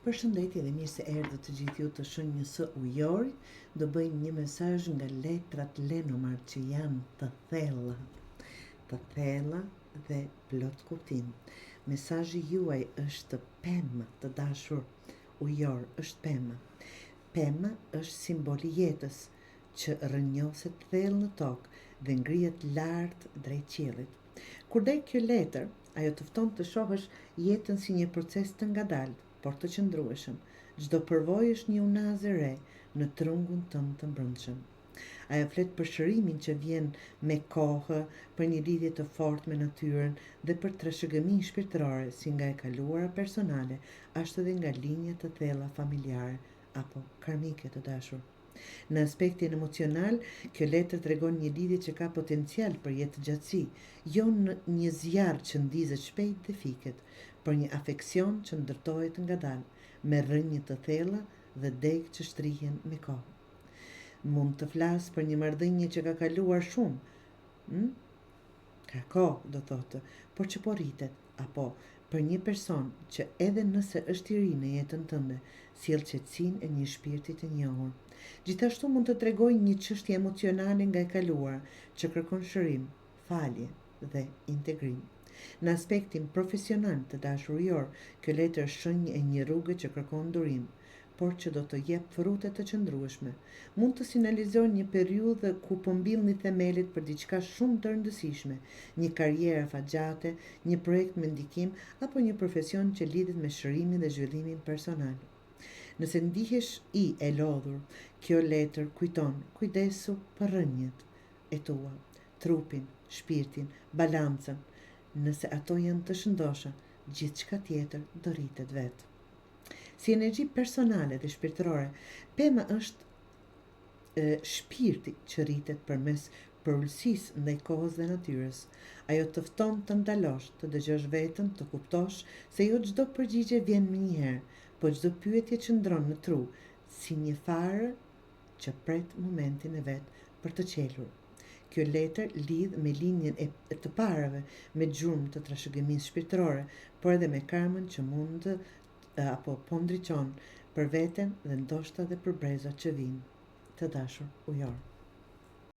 Përshëndetje dhe mirë se erdhët të gjithë ju të Shënjës së Ujorit. Do bëjmë një mesazh nga letrat Lenomar që janë të thella dhe plot kuptim. Mesazhi juaj është pemë, të dashur ujor, është pemë. Pemë është simboli i jetës që rrënjoset thellë në tokë dhe ngrihet lart drejt qiellit. Kur del kjo letër, ajo të fton të shohësh jetën si një proces të ngadaltë, por të qëndrueshëm. Çdo përvojë është një unazë e re në trungun tënd të brendshëm. Ajo flet për shërimin që vjen me kohë, për një lidhje të fortë me natyrën dhe për trashëgiminë shpirtërore, si nga e kaluara personale, ashtu edhe nga linja të thella familjare apo karmike, të dashur. Në aspektin emocional, kjo letër tregon një lidhje që ka potencial për jetëgjatësi, jo në një zjarr që ndizet shpejt dhe fiket, por një afeksion që ndërtohet ngadalë, me rrënje të thella dhe degë që shtrihen me kohë. Mund të flas për një marrëdhënie që ka kaluar shumë, ka kohë, do thotë, por që po rritet, apo për një person që edhe nëse është i ri në jetën tënde, sjell qetësinë e një shpirti të njohur. Gjithashtu mund të tregojë një çështje emocionale nga e kaluara që kërkon shërim, falje dhe integrim. Në aspektin profesional, të dashur ujor, kjo letër është shenjë e një rruge që kërkon durim, por që do të jep frute të qëndrueshme. Mund të sinjalizojë një periudhë ku po mbillni themelit për diçka shumë të rëndësishme, një karrierë afatgjate, një projekt me ndikim apo një profesion që lidhet me shërimin dhe zhvillimin personal. Nëse ndihesh i e lodhur, kjo letër kujton kujdesu për rrënjët e tua, trupin, shpirtin, balancën. Nëse ato janë të shëndosha, gjithçka tjetër do rritet vetë. Si energji personale dhe shpirtërore, pema është shpirti që rritet përmes përullësisë ndaj kohës dhe natyrës. Ajo të fton të ndalosh, të dëgjosh veten, të kuptosh se jo çdo përgjigje vjen me njëherë, po çdo pyetje qëndron në tru, si një farë që pret momentin e vet për të qelur. Kjo letër lidh me linjën e të parave, me gjurmë të trashëgimisë shpirtërore, por edhe me karmën që mund apo po ndriçon për veten dhe ndoshta edhe për brezat që vinë. Të dashur ujor.